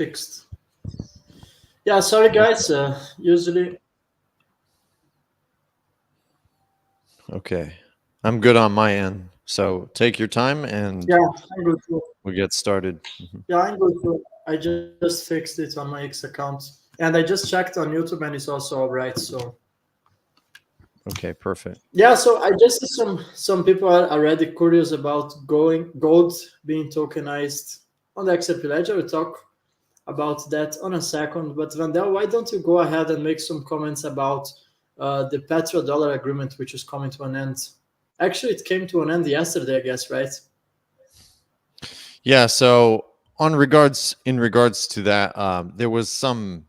fixed. Yeah, sorry guys. Usually, Okay. I'm good on my end. So take your time and yeah, I'm good. we'll get started. Mhm. Yeah, I'm good. I just fixed it on my X account, and I just checked on YouTube, and it's also all right. So Okay, perfect. yeah, so I just see some people are already curious about going gold being tokenized on the XRP ledger. We'll talk about that on a second. But Vandell, why don't you go ahead and make some comments about the petrodollar agreement, which is coming to an end? Actually, it came to an end yesterday, I guess, right? Yeah, so in regards to that, there was some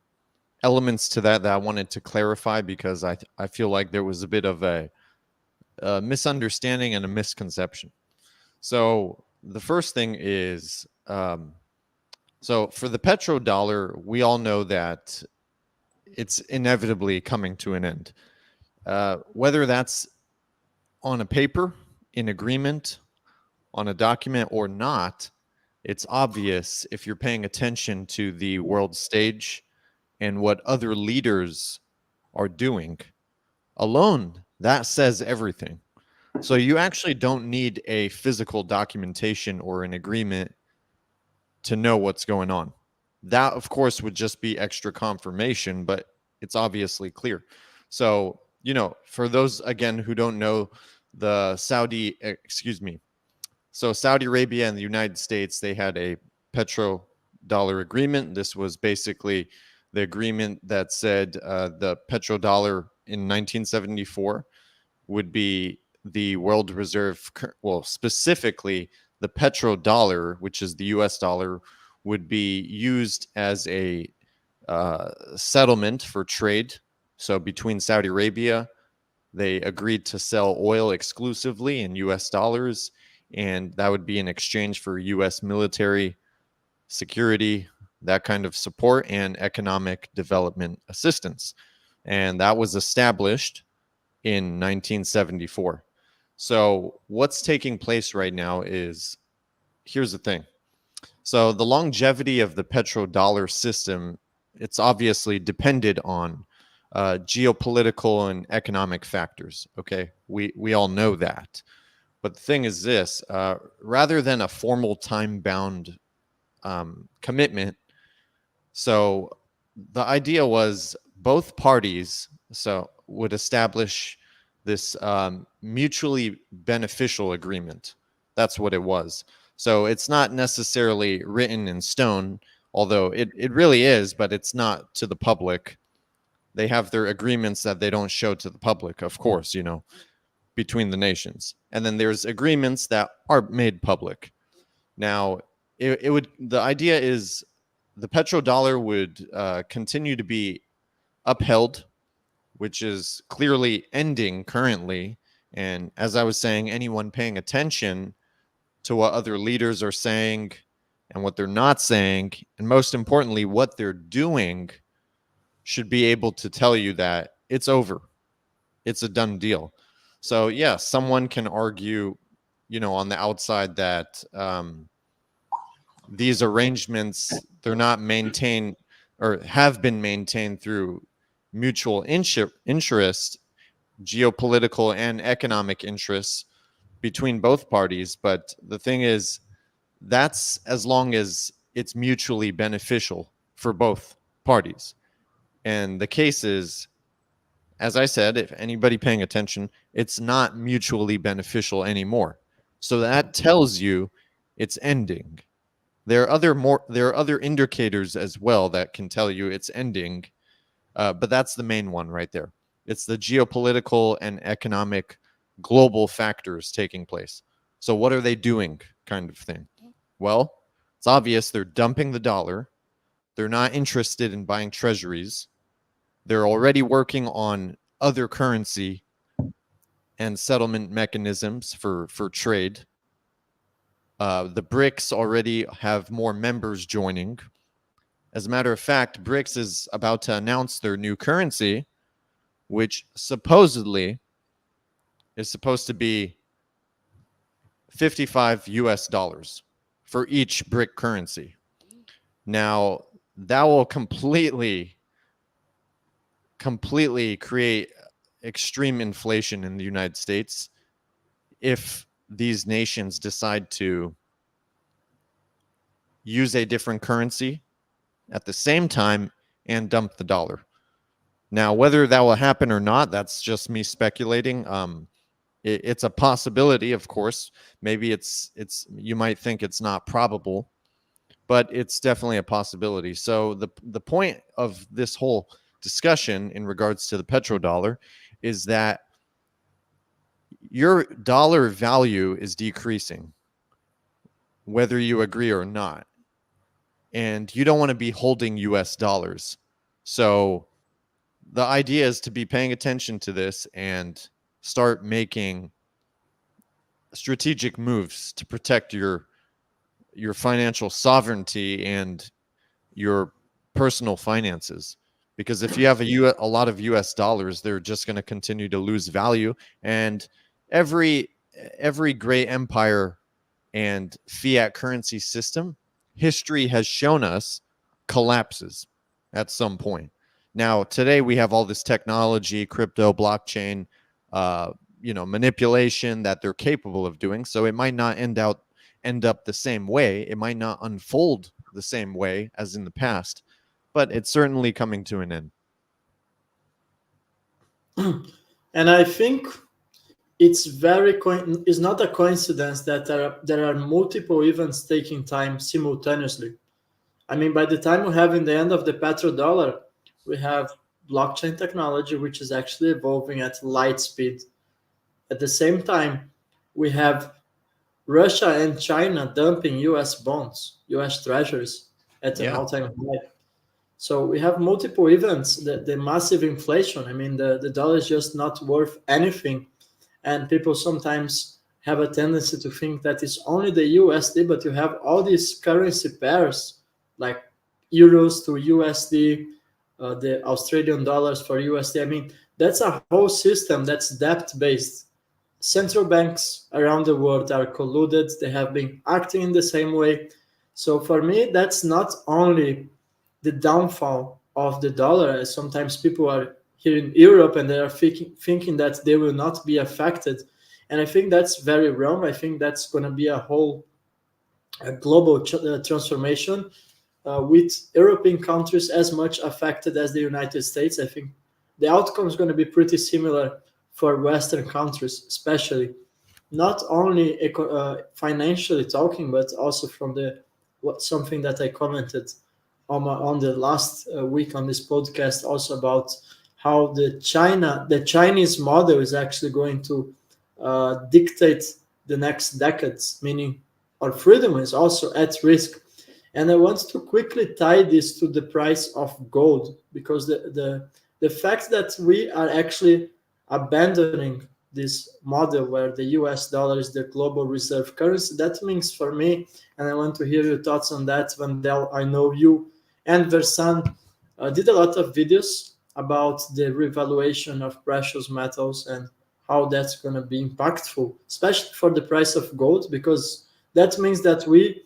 elements to that I wanted to clarify because I feel like there was a bit of a misunderstanding and a misconception. So the first thing is, so for the petrodollar, we all know that it's inevitably coming to an end. Whether that's on a paper, in agreement, on a document or not, it's obvious if you're paying attention to the world stage and what other leaders are doing. Alone, that says everything. So you actually don't need a physical documentation or an agreement to know what's going on. That, of course, would just be extra confirmation, but it's obviously clear. So, for those, again, who don't know, so Saudi Arabia and the United States, they had a petrodollar agreement. This was basically the agreement that said the petrodollar in 1974 would be the world reserve, well, specifically the petrodollar, which is the US dollar, would be used as a settlement for trade. So between Saudi Arabia, they agreed to sell oil exclusively in US dollars, and that would be in exchange for US military security, that kind of support, and economic development assistance. And that was established in 1974. So, what's taking place right now is, here's the thing. So, the longevity of the petrodollar system, it's obviously depended on geopolitical and economic factors. Okay, we all know that. But the thing is this: rather than a formal time-bound commitment, so the idea was both parties would establish this mutually beneficial agreement. That's what it was. So it's not necessarily written in stone, although it really is, but it's not to the public. They have their agreements that they don't show to the public, of course, between the nations. And then there's agreements that are made public. Now, the idea is the petrodollar would continue to be upheld, which is clearly ending currently. And as I was saying, anyone paying attention to what other leaders are saying and what they're not saying, and most importantly, what they're doing, should be able to tell you that it's over. It's a done deal. So, yeah, someone can argue, on the outside that these arrangements, they're not maintained or have been maintained through mutual interest, geopolitical and economic interests between both parties. But the thing is, that's as long as it's mutually beneficial for both parties. And the case is, as I said, if anybody paying attention, it's not mutually beneficial anymore. So that tells you it's ending. There are other indicators as well that can tell you it's ending, but that's the main one right there. It's the geopolitical and economic global factors taking place. So what are they doing, kind of thing? Well, it's obvious they're dumping the dollar. They're not interested in buying treasuries. They're already working on other currency and settlement mechanisms for trade. The BRICS already have more members joining. As a matter of fact, BRICS is about to announce their new currency, which supposedly is supposed to be 55 US dollars for each BRIC currency. Now, that will completely create extreme inflation in the United States if these nations decide to use a different currency at the same time and dump the dollar. Now, whether that will happen or not, that's just me speculating. It's a possibility, of course. Maybe it's you might think it's not probable, but it's definitely a possibility. So the point of this whole discussion in regards to the petrodollar is that your dollar value is decreasing, whether you agree or not. And you don't want to be holding US dollars. So the idea is to be paying attention to this and start making strategic moves to protect your financial sovereignty and your personal finances. Because if you have a lot of US dollars, they're just going to continue to lose value. And every great empire and fiat currency system, history has shown us, collapses at some point. Now, today we have all this technology, crypto, blockchain, manipulation that they're capable of doing. So it might not end up the same way. It might not unfold the same way as in the past, but it's certainly coming to an end. And I think it's it's not a coincidence that there are multiple events taking time simultaneously. I mean, by the time we have in the end of the petrodollar, we have blockchain technology, which is actually evolving at light speed. At the same time, we have Russia and China dumping US bonds, US treasuries at an all-time high. So we have multiple events, the massive inflation. I mean, the dollar is just not worth anything. And people sometimes have a tendency to think that it's only the USD, but you have all these currency pairs like euros to USD, the Australian dollars for USD. I mean, that's a whole system that's debt-based. Central banks around the world are colluded. They have been acting in the same way. So for me, that's not only the downfall of the dollar, as sometimes people are here in Europe and they are thinking that they will not be affected. And I think that's very wrong. I think that's going to be a global transformation with European countries as much affected as the United States. I think the outcome is going to be pretty similar for Western countries, especially not only financially talking, but also from something that I commented on the last week on this podcast, also about how the Chinese model is actually going to dictate the next decades, meaning our freedom is also at risk. And I want to quickly tie this to the price of gold, because the fact that we are actually abandoning this model where the US dollar is the global reserve currency, that means for me, and I want to hear your thoughts on that, Vandell. I know you and Versan did a lot of videos about the revaluation of precious metals and how that's going to be impactful, especially for the price of gold, because that means that we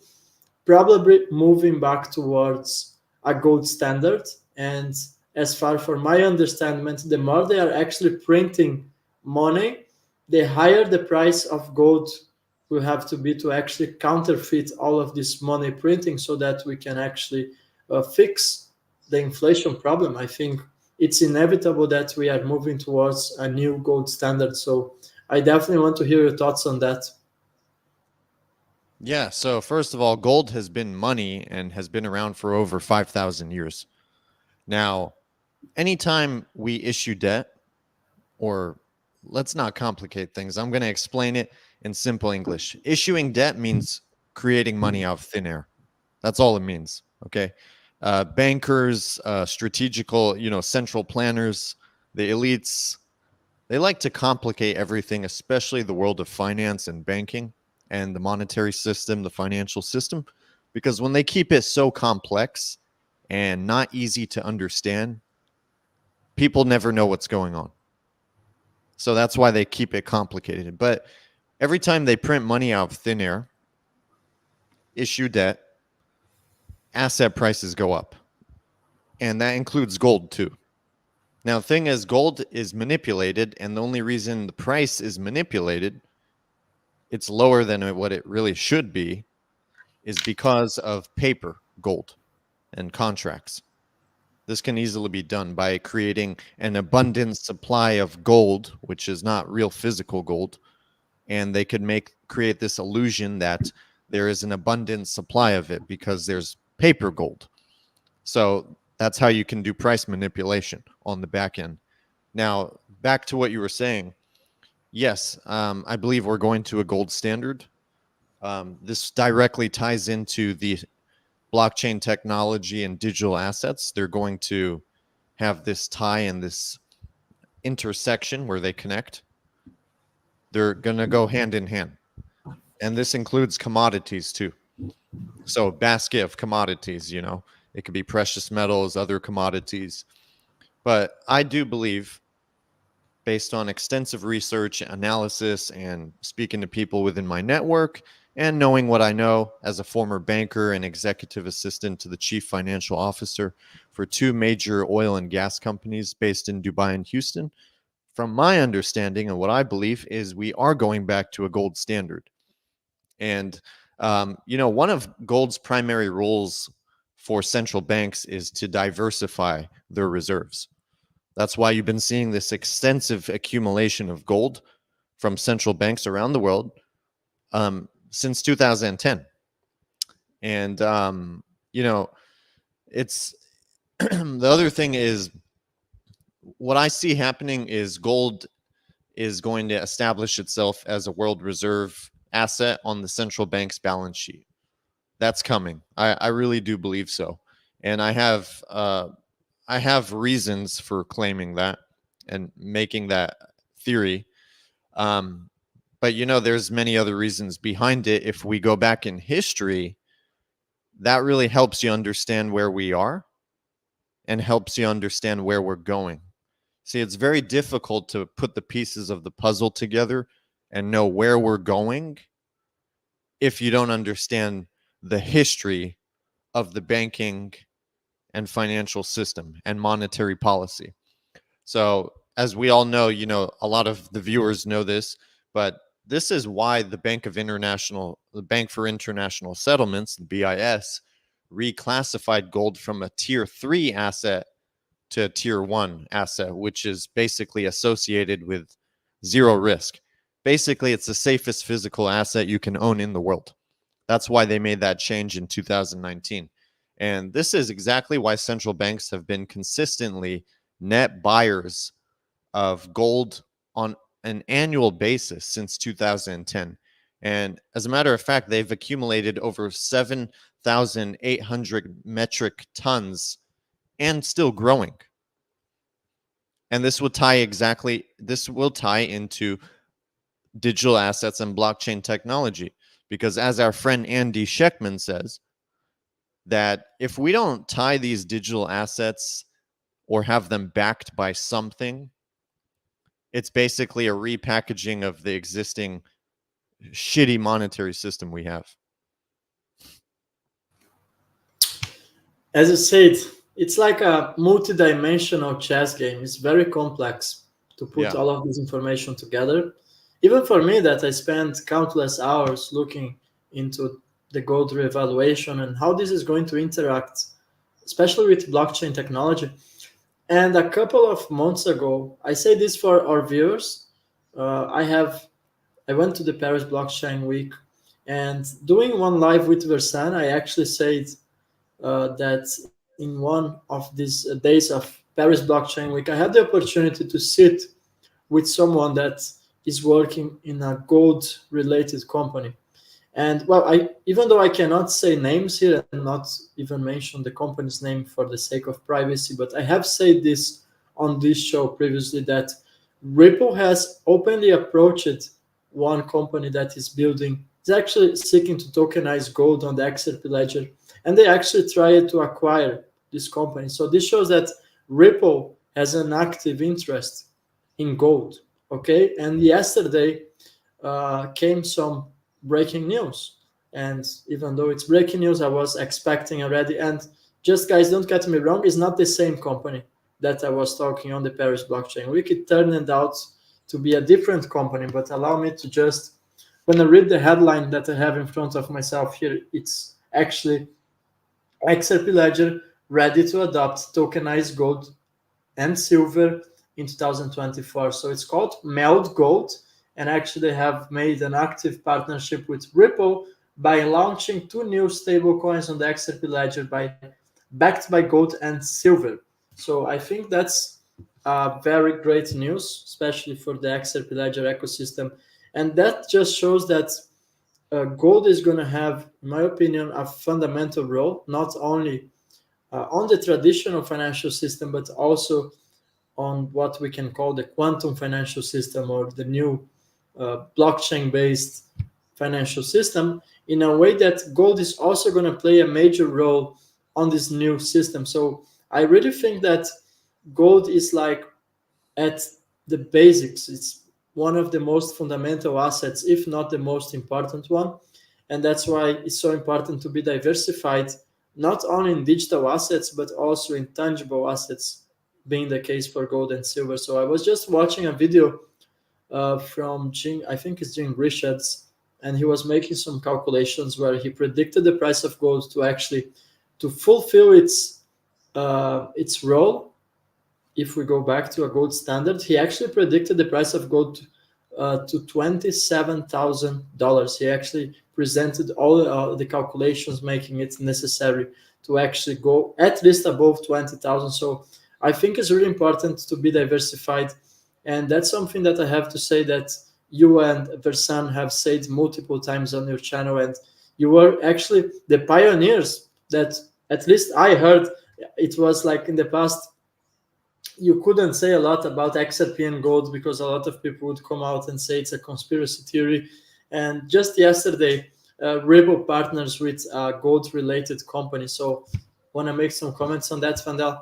probably moving back towards a gold standard. And as far for my understanding, the more they are actually printing money, the higher the price of gold will have to be to actually counterfeit all of this money printing, so that we can actually fix the inflation problem. I think it's inevitable that we are moving towards a new gold standard. So I definitely want to hear your thoughts on that. Yeah, so first of all, gold has been money and has been around for over 5,000 years. Now, anytime we issue debt, or let's not complicate things, I'm going to explain it in simple English. Issuing debt means creating money out of thin air. That's all it means, okay? Bankers, strategical, central planners, the elites, they like to complicate everything, especially the world of finance and banking and the monetary system, the financial system, because when they keep it so complex and not easy to understand, people never know what's going on. So that's why they keep it complicated. But every time they print money out of thin air, issue debt, asset prices go up. And that includes gold too. Now, the thing is, gold is manipulated, and the only reason the price is manipulated, it's lower than what it really should be, is because of paper gold and contracts. This can easily be done by creating an abundant supply of gold, which is not real physical gold, and they could create this illusion that there is an abundant supply of it because there's paper gold. So that's how you can do price manipulation on the back end. Now, back to what you were saying. Yes, I believe we're going to a gold standard. This directly ties into the blockchain technology and digital assets. They're going to have this tie and this intersection where they connect. They're going to go hand in hand. And this includes commodities too. So, basket of commodities, it could be precious metals, other commodities. But I do believe, based on extensive research, analysis, and speaking to people within my network, and knowing what I know as a former banker and executive assistant to the chief financial officer for two major oil and gas companies based in Dubai and Houston, from my understanding and what I believe is we are going back to a gold standard. And, one of gold's primary roles for central banks is to diversify their reserves. That's why you've been seeing this extensive accumulation of gold from central banks around the world since 2010. And, it's the other thing is what I see happening is gold is going to establish itself as a world reserve asset on the central bank's balance sheet. That's coming. I really do believe so. And I have reasons for claiming that and making that theory. But there's many other reasons behind it. If we go back in history, that really helps you understand where we are and helps you understand where we're going. See, it's very difficult to put the pieces of the puzzle together and know where we're going if you don't understand the history of the banking and financial system and monetary policy. So, as we all know, a lot of the viewers know this, but this is why the Bank for International Settlements, the BIS, reclassified gold from a tier 3 asset to a tier 1 asset, which is basically associated with zero risk. Basically, it's the safest physical asset you can own in the world. That's why they made that change in 2019. And this is exactly why central banks have been consistently net buyers of gold on an annual basis since 2010. And as a matter of fact, they've accumulated over 7,800 metric tons and still growing. And this will tie into digital assets and blockchain technology. Because as our friend Andy Sheckman says, that if we don't tie these digital assets or have them backed by something, it's basically a repackaging of the existing shitty monetary system we have. As you said, it's like a multi-dimensional chess game. It's very complex to put all of this information together. Even for me, that I spent countless hours looking into the gold revaluation and how this is going to interact, especially with blockchain technology. And a couple of months ago, I say this for our viewers, I went to the Paris Blockchain Week, and doing one live with Versan, I actually said that in one of these days of Paris Blockchain Week, I had the opportunity to sit with someone that is working in a gold-related company. And well, even though I cannot say names here and not even mention the company's name for the sake of privacy, but I have said this on this show previously, that Ripple has openly approached one company that is actually seeking to tokenize gold on the XRP ledger, and they actually tried to acquire this company. So this shows that Ripple has an active interest in gold. Okay, and yesterday came some breaking news, and even though it's breaking news, I was expecting already. And just guys, don't get me wrong, it's not the same company that I was talking on the Paris blockchain week. It turned out to be a different company, but allow me to just, when I read the headline that I have in front of myself here, it's actually XRP Ledger ready to adopt tokenized gold and silver in 2024. So it's called Meld Gold, and actually they have made an active partnership with Ripple by launching two new stablecoins on the XRP Ledger backed by gold and silver. So I think that's very great news, especially for the XRP Ledger ecosystem. And that just shows that gold is going to have, in my opinion, a fundamental role, not only on the traditional financial system, but also on what we can call the quantum financial system, or the new blockchain based financial system, in a way that gold is also going to play a major role on this new system. So I really think that gold is like at the basics. It's one of the most fundamental assets, if not the most important one. And that's why it's so important to be diversified, not only in digital assets, but also in tangible assets, being the case for gold and silver. So I was just watching a video from Jim, I think it's Jim Richards, and he was making some calculations where he predicted the price of gold to actually to fulfill its role. If we go back to a gold standard, he actually predicted the price of gold to $27,000. He actually presented all the calculations, making it necessary to actually go at least above 20,000. So I think it's really important to be diversified, and that's something that I have to say that you and Versan have said multiple times on your channel, and you were actually the pioneers that, at least I heard. It was like in the past you couldn't say a lot about XRP and gold because a lot of people would come out and say it's a conspiracy theory. And just yesterday, Ripple partners with a gold-related company. So, want to make some comments on that, Vandell?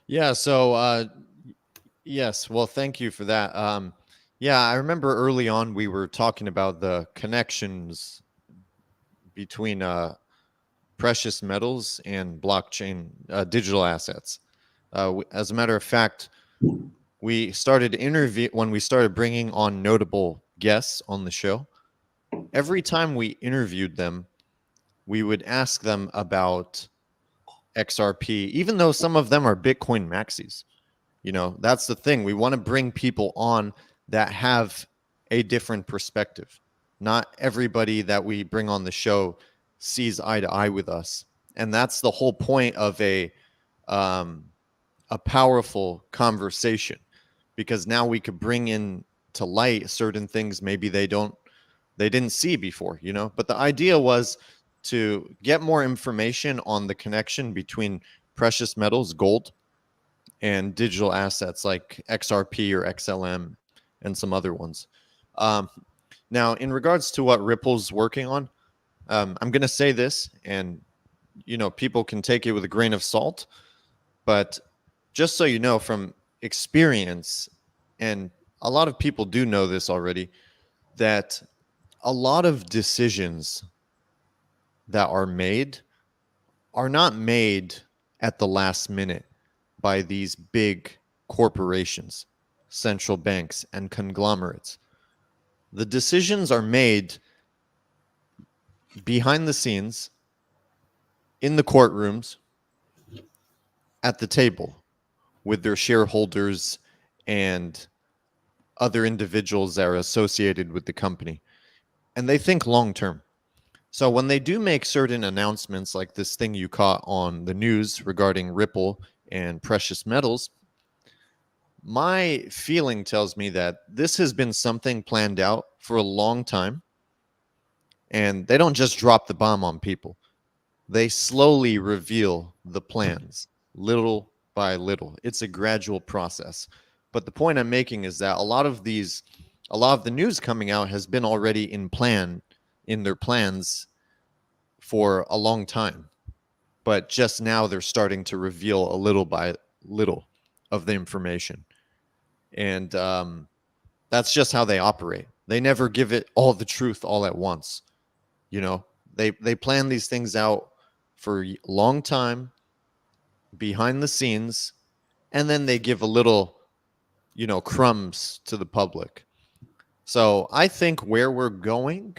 Yeah. So, yes. Well, thank you for that. Yeah, I remember early on we were talking about the connections between precious metals and blockchain digital assets. As a matter of fact, we started when we started bringing on notable guests on the show. Every time we interviewed them, we would ask them about XRP, even though some of them are Bitcoin maxis. You know, that's the thing. We want to bring people on that have a different perspective. Not everybody that we bring on the show sees eye to eye with us. And that's the whole point of a powerful conversation, because now we could bring in to light certain things maybe they didn't see before, you know. But the idea was to get more information on the connection between precious metals, gold, and digital assets like XRP or XLM and some other ones. Now, in regards to what Ripple's working on, I'm going to say this, and you know, people can take it with a grain of salt, but just so you know from experience, and a lot of people do know this already, that a lot of decisions that are made are not made at the last minute by these big corporations, central banks, and conglomerates. The decisions are made behind the scenes, in the courtrooms, at the table with their shareholders and other individuals that are associated with the company. And they think long term. So when they do make certain announcements like this thing you caught on the news regarding Ripple and precious metals, my feeling tells me that this has been something planned out for a long time. And they don't just drop the bomb on people. They slowly reveal the plans, little by little. It's a gradual process. But the point I'm making is that a lot of the news coming out has been already in their plans for a long time. But just now they're starting to reveal a little by little of the information. And that's just how they operate. They never give it all the truth all at once. You know, they plan these things out for a long time behind the scenes, and then they give a little, crumbs to the public. So I think where we're going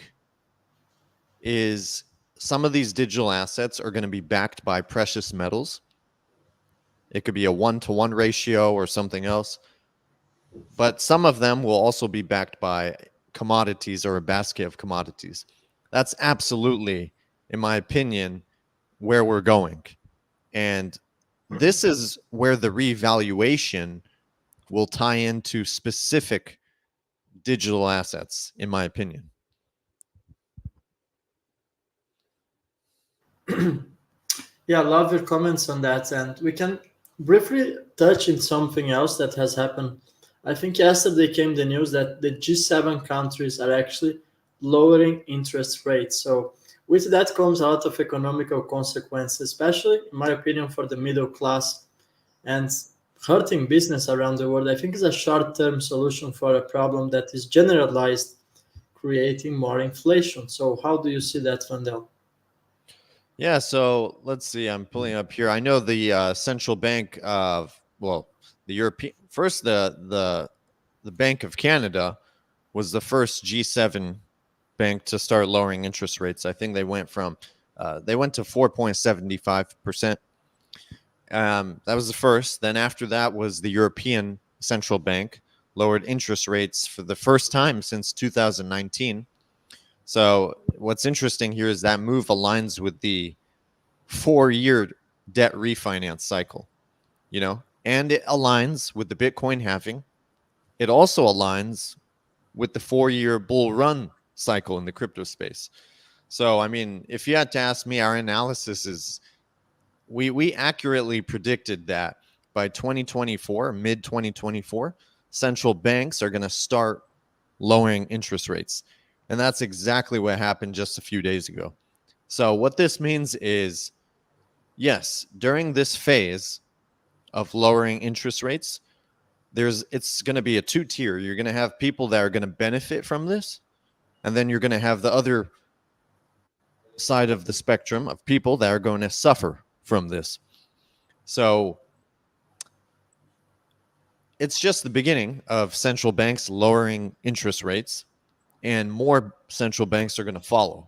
is some of these digital assets are going to be backed by precious metals. It could be a 1-to-1 ratio or something else. But some of them will also be backed by commodities or a basket of commodities. That's absolutely, in my opinion, where we're going. And this is where the revaluation will tie into specific digital assets, in my opinion. Yeah, I love your comments on that. And we can briefly touch in something else that has happened. I think yesterday came the news that the G7 countries are actually lowering interest rates. So with that comes a lot of economical consequences, especially in my opinion for the middle class and hurting business around the world. I think it's a short-term solution for a problem that is generalized, creating more inflation. So how do you see that, Vandell? Yeah, so let's see. I'm pulling up here. I know the central bank of, well, the European first, the Bank of Canada was the first G7 bank to start lowering interest rates. I think they went to 4.75%. That was the first. Then after that was the European Central Bank lowered interest rates for the first time since 2019. So what's interesting here is that move aligns with the 4-year debt refinance cycle, and it aligns with the Bitcoin halving. It also aligns with the 4-year bull run cycle in the crypto space. So, I mean, if you had to ask me, our analysis is we accurately predicted that by 2024, mid 2024, central banks are going to start lowering interest rates. And that's exactly what happened just a few days ago. So what this means is, yes, during this phase of lowering interest rates, it's going to be a two-tier. You're going to have people that are going to benefit from this, and then you're going to have the other side of the spectrum of people that are going to suffer from this. So it's just the beginning of central banks lowering interest rates, and more central banks are going to follow.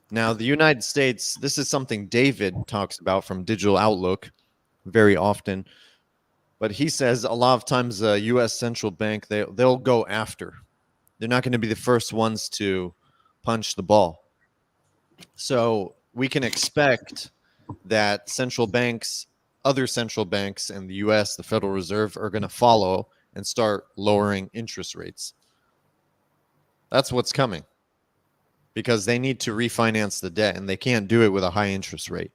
Now, the United States, this is something David talks about from Digital Outlook very often, but he says a lot of times the U.S. central bank, they'll go after. They're not going to be the first ones to punch the ball. So we can expect that other central banks in the U.S., the Federal Reserve, are going to follow and start lowering interest rates. That's what's coming, because they need to refinance the debt, and they can't do it with a high interest rate.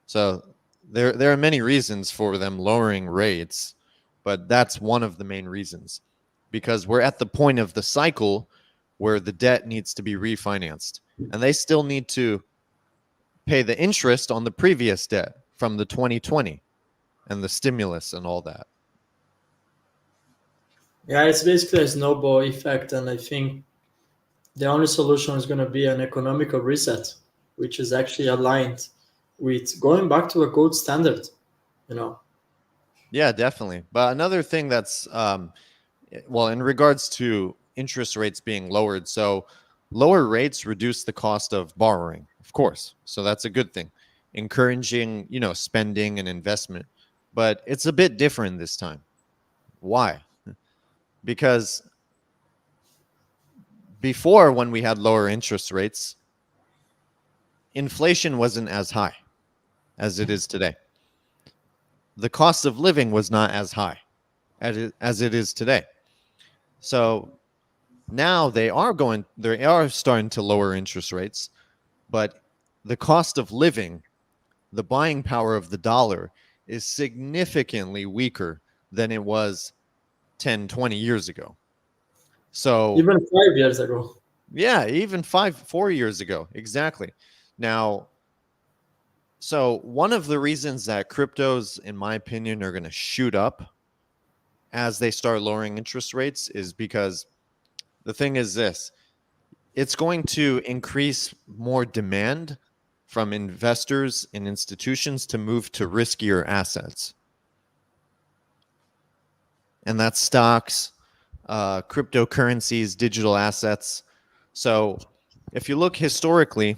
So there are many reasons for them lowering rates, but that's one of the main reasons, because we're at the point of the cycle where the debt needs to be refinanced, and they still need to pay the interest on the previous debt from the 2020 and the stimulus and all that. Yeah, it's basically a snowball effect, and I think the only solution is going to be an economical reset, which is actually aligned with going back to a gold standard. You know, Yeah, definitely. But another thing that's, well, in regards to interest rates being lowered, so lower rates reduce the cost of borrowing, of course. So that's a good thing, encouraging, spending and investment. But it's a bit different this time. Why? Because before, when we had lower interest rates, inflation wasn't as high as it is today. The cost of living was not as high as it is today. So now they are starting to lower interest rates, but the cost of living, the buying power of the dollar, is significantly weaker than it was 10, 20 years ago. So even 5 years ago. yeah, even 4 years ago. Exactly. Now, so one of the reasons that cryptos, in my opinion, are going to shoot up as they start lowering interest rates is because the thing is this: it's going to increase more demand from investors and institutions to move to riskier assets. And that's stocks, cryptocurrencies, digital assets. So if you look historically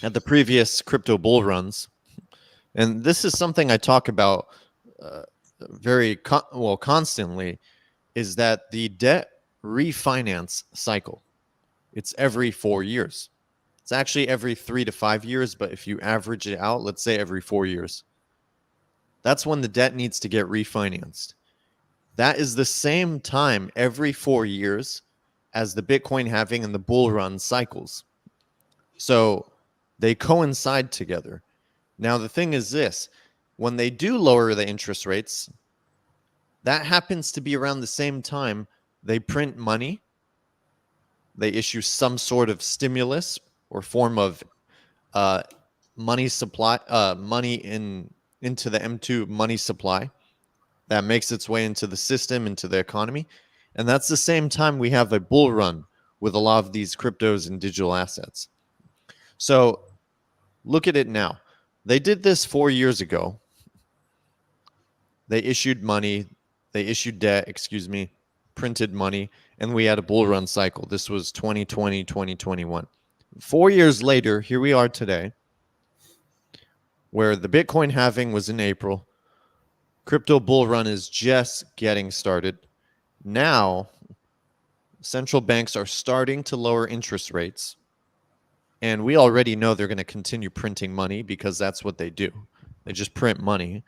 at the previous crypto bull runs, and this is something I talk about constantly, is that the debt refinance cycle, it's every 4 years. It's actually every 3 to 5 years, but if you average it out, let's say every 4 years. That's when the debt needs to get refinanced. That is the same time every 4 years as the Bitcoin halving and the bull run cycles. So they coincide together. Now, the thing is this, when they do lower the interest rates, that happens to be around the same time they print money, they issue some sort of stimulus or form of money supply, into the M2 money supply that makes its way into the system, into the economy. And that's the same time we have a bull run with a lot of these cryptos and digital assets. So look at it now. They did this 4 years ago. They issued money, they issued debt, printed money, and we had a bull run cycle. This was 2020, 2021. 4 years later, here we are today, where the Bitcoin halving was in April. Crypto bull run is just getting started. Now, central banks are starting to lower interest rates. And we already know they're going to continue printing money because that's what they do. They just print money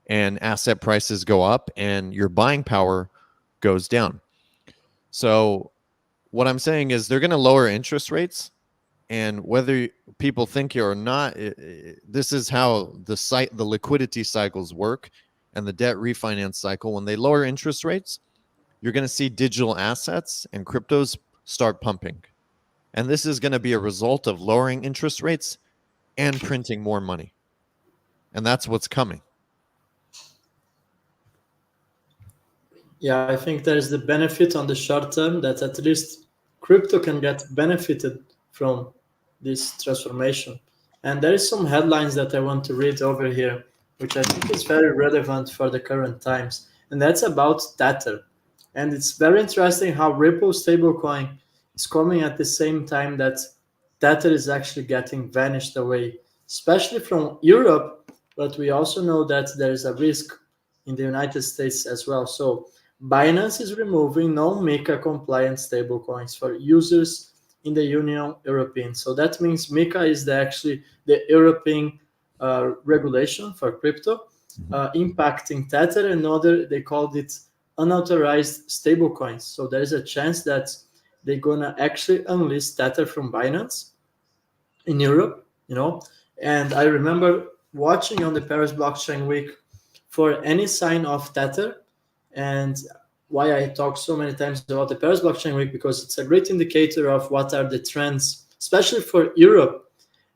and asset prices go up and your buying power goes down. So what I'm saying is they're going to lower interest rates. And whether people think it or not, this is how the liquidity cycles work and the debt refinance cycle. When they lower interest rates, you're going to see digital assets and cryptos start pumping. And this is going to be a result of lowering interest rates and printing more money. And that's what's coming. Yeah, I think there is the benefit on the short term that at least crypto can get benefited from this transformation. And there is some headlines that I want to read over here, which I think is very relevant for the current times. And that's about Tether. And it's very interesting how Ripple stablecoin is coming at the same time that Tether is actually getting vanished away, especially from Europe. But we also know that there is a risk in the United States as well. So Binance is removing non-MiCA compliant stablecoins for users in the Union European. So that means MiCA is actually the European regulation for crypto, impacting Tether and other, they called it unauthorized stablecoins. So there is a chance that they're gonna actually unleash Tether from Binance in Europe, And I remember watching on the Paris Blockchain Week for any sign of Tether, and why I talk so many times about the Paris Blockchain Week, because it's a great indicator of what are the trends, especially for Europe.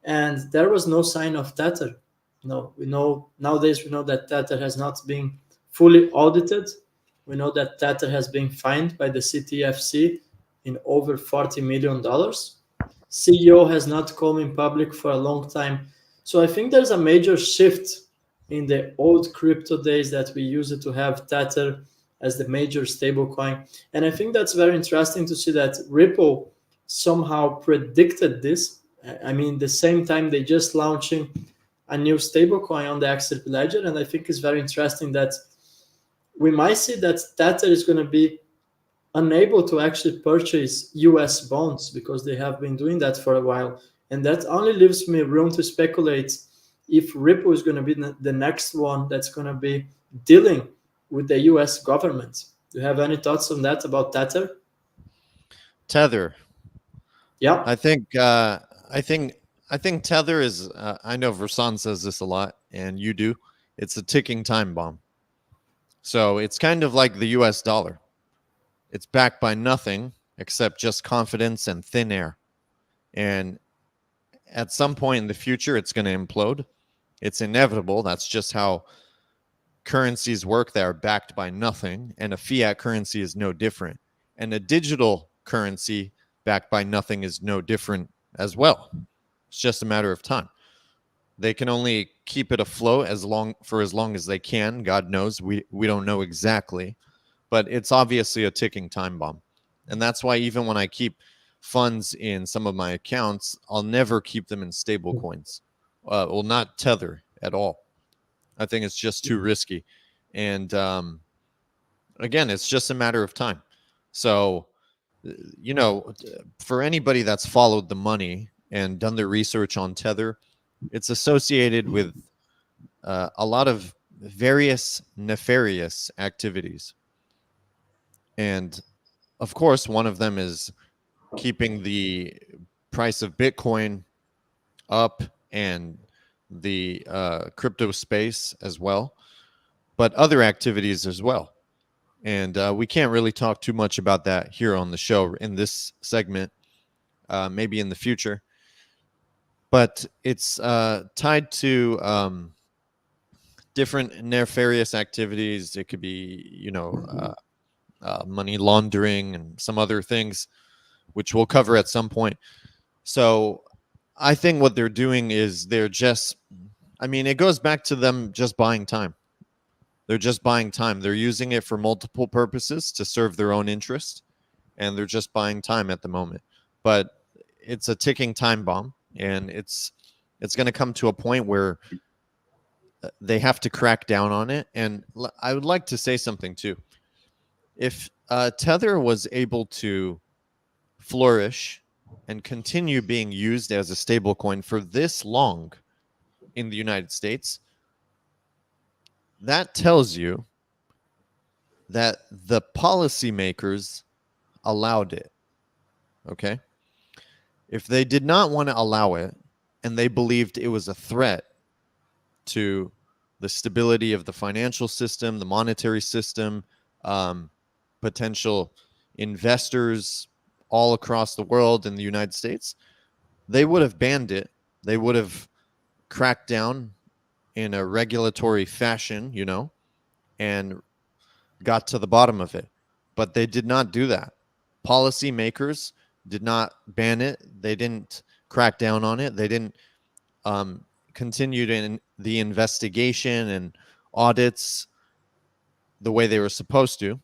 And there was no sign of Tether. Nowadays we know that Tether has not been fully audited. We know that Tether has been fined by the CTFC in over $40 million. CEO has not come in public for a long time. So I think there's a major shift in the old crypto days that we used to have Tether as the major stablecoin. And I think that's very interesting to see that Ripple somehow predicted this. I mean, the same time they just launching a new stablecoin on the XRP ledger. And I think it's very interesting that we might see that Tether is going to be unable to actually purchase US bonds because they have been doing that for a while. And that only leaves me room to speculate if Ripple is going to be the next one that's going to be dealing with the US government. Do you have any thoughts on that about Tether? Tether. Yeah. I think Tether is, I know Versan says this a lot, and you do. It's a ticking time bomb. So it's kind of like the US dollar. It's backed by nothing except just confidence and thin air. And at some point in the future, it's going to implode. It's inevitable. That's just how currencies work that are backed by nothing. And a fiat currency is no different. And a digital currency backed by nothing is no different as well. It's just a matter of time. They can only keep it afloat for as long as they can. God knows, we don't know exactly, but it's obviously a ticking time bomb. And that's why even when I keep funds in some of my accounts, I'll never keep them in stable coins. Well, not Tether at all. I think it's just too risky. And again, it's just a matter of time. So, you know, for anybody that's followed the money and done their research on Tether, it's associated with a lot of various nefarious activities. And of course, one of them is keeping the price of Bitcoin up and the crypto space as well, but other activities as well. And we can't really talk too much about that here on the show in this segment, maybe in the future. But it's tied to different nefarious activities. It could be, you know, money laundering and some other things, which we'll cover at some point. So I think what they're doing is they're just, I mean, it goes back to them just buying time. They're just buying time. They're using it for multiple purposes to serve their own interest, and they're just buying time at the moment. But it's a ticking time bomb, and it's going to come to a point where they have to crack down on it. And I would like to say something too. If Tether was able to flourish and continue being used as a stablecoin for this long in the United States, that tells you that the policymakers allowed it. Okay? If they did not want to allow it and they believed it was a threat to the stability of the financial system, the monetary system, potential investors all across the world in the United States, they would have banned it. They would have cracked down in a regulatory fashion, you know, and got to the bottom of it. But they did not do that. Policymakers did not ban it. They didn't crack down on it. They didn't continue in the investigation and audits the way they were supposed to.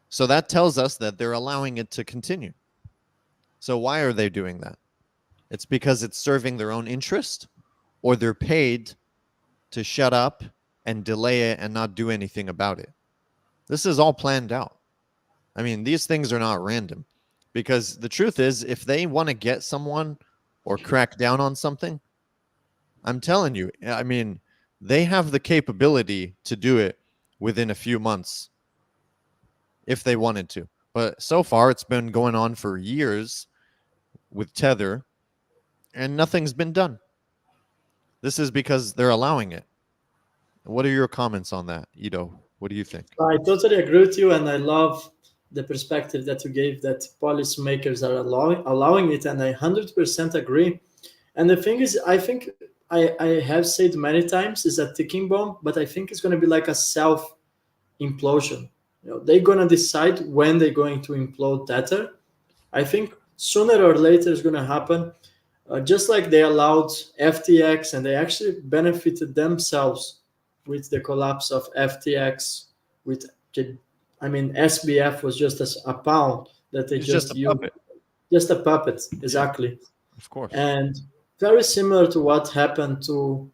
So that tells us that they're allowing it to continue. So why are they doing that? It's because it's serving their own interest, or they're paid to shut up and delay it and not do anything about it. This is all planned out. I mean, these things are not random, because the truth is, if they want to get someone or crack down on something, I'm telling you, I mean, they have the capability to do it within a few months if they wanted to. But so far, it's been going on for years with Tether, and nothing's been done. This is because they're allowing it. What are your comments on that, Edo? What do you think? I totally agree with you, and I love the perspective that you gave that policymakers are allowing it, and I 100% agree. And the thing is, I think I have said many times is a ticking bomb, but I think it's going to be like a self implosion. You know, they're going to decide when they're going to implode Tether. I think sooner or later it's going to happen. Just like they allowed FTX, and they actually benefited themselves with the collapse of FTX. With, I mean, SBF was just a pound that they just used. Puppet. Just a puppet, exactly. Yeah, of course. And very similar to what happened to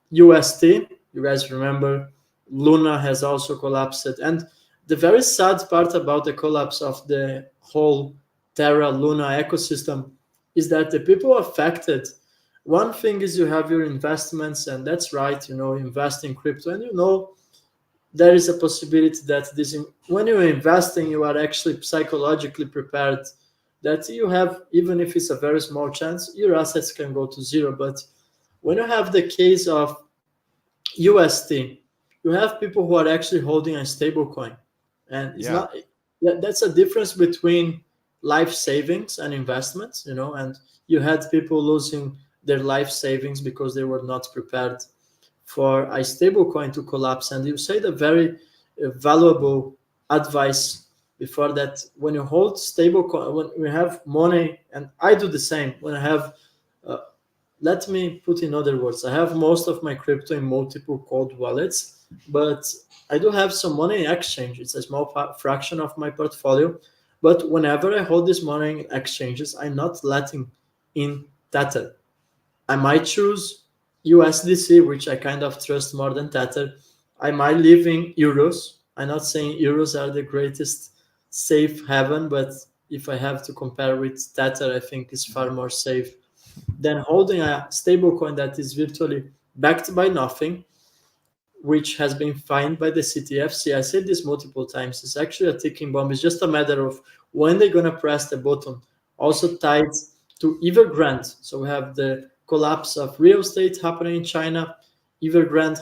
UST. You guys remember Luna has also collapsed. And the very sad part about the collapse of the whole Terra Luna ecosystem is that the people affected, one thing is you have your investments, and that's right, you know, invest in crypto, and you know there is a possibility that this, when you're investing, you are actually psychologically prepared that you have, even if it's a very small chance, your assets can go to zero. But when you have the case of UST, you have people who are actually holding a stable coin, and it's not, that's a difference between life savings and investments, you know. And you had people losing their life savings because they were not prepared for a stable coin to collapse. And you said a very valuable advice before that: when you hold stable coin, when you have money, and I do the same, when I have let me put in other words. I have most of my crypto in multiple cold wallets, but I do have some money in exchange. It's a small fraction of my portfolio. But whenever I hold this money in exchanges, I'm not letting in Tether. I might choose USDC, which I kind of trust more than Tether. I might live in euros. I'm not saying euros are the greatest safe haven, but if I have to compare with Tether, I think it's far more safe than holding a stablecoin that is virtually backed by nothing, which has been fined by the CTFC. I said this multiple times. It's actually a ticking bomb. It's just a matter of when they're going to press the button. Also tied to Evergrande. So we have the collapse of real estate happening in China. Evergrande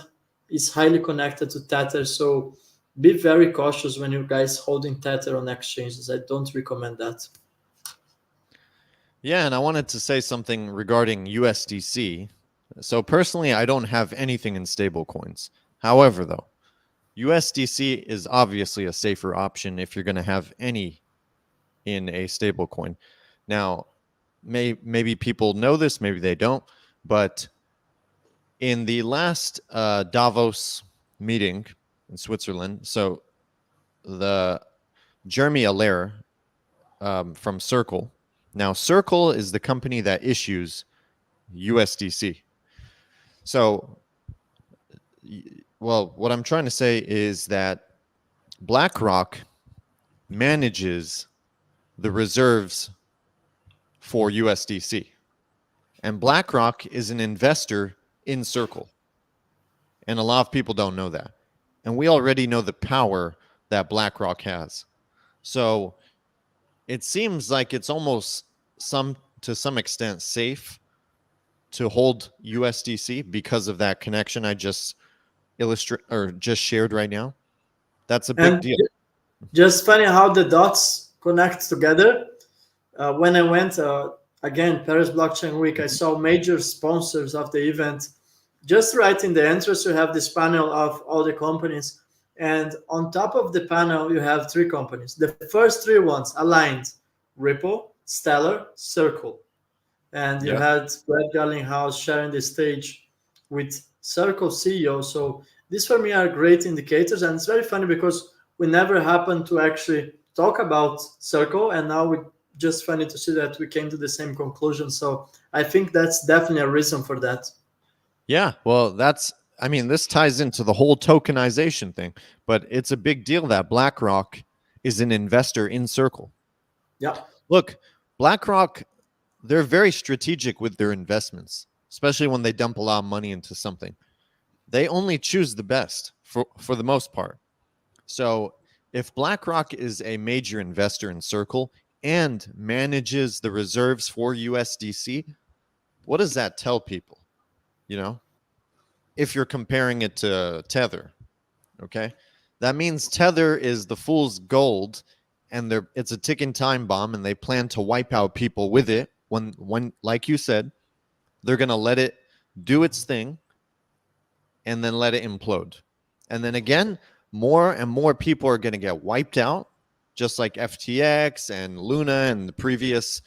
is highly connected to Tether. So be very cautious when you guys holding Tether on exchanges. I don't recommend that. Yeah, and I wanted to say something regarding USDC. So personally, I don't have anything in stablecoins. However, though, USDC is obviously a safer option if you're going to have any in a stablecoin. Now, maybe people know this, maybe they don't, but in the last Davos meeting in Switzerland, so the Jeremy Allaire from Circle. Now, Circle is the company that issues USDC. So, well, what I'm trying to say is that BlackRock manages the reserves for USDC. And BlackRock is an investor in Circle. And a lot of people don't know that. And we already know the power that BlackRock has. So it seems like it's almost to some extent safe to hold USDC because of that connection I just just shared right now. That's a big And deal. just funny how the dots connect together. When I went, again, Paris Blockchain Week, I saw major sponsors of the event. Just right in the entrance, you have this panel of all the companies. And on top of the panel, you have three companies. The first three ones aligned: Ripple, Stellar, Circle. And you Yep. had Brad Garlinghouse sharing the stage with Circle CEO. So these for me are great indicators. And it's very funny because we never happened to actually talk about Circle. And now we just funny to see that we came to the same conclusion. So I think that's definitely a reason for that. Yeah. Well, this ties into the whole tokenization thing, but it's a big deal that BlackRock is an investor in Circle. Yeah. Look, BlackRock, they're very strategic with their investments, especially when they dump a lot of money into something. They only choose the best for the most part. So if BlackRock is a major investor in Circle and manages the reserves for USDC, what does that tell people? You know, if you're comparing it to Tether, okay, that means Tether is the fool's gold, and it's a ticking time bomb, and they plan to wipe out people with it. When like you said, they're gonna let it do its thing, and then let it implode, and then again, more and more people are gonna get wiped out, just like FTX and Luna and the previous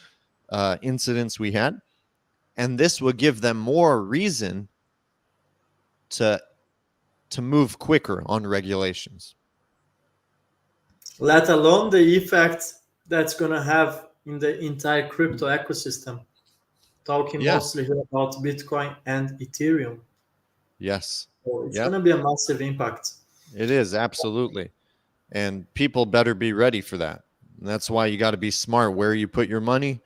incidents we had, and this will give them more reason to move quicker on regulations. Let alone the effect that's going to have in the entire crypto ecosystem. Talking Yeah. mostly here about Bitcoin and Ethereum. Yes. So it's going Yep. to be a massive impact. It is, absolutely. And people better be ready for that. And that's why you got to be smart where you put your money,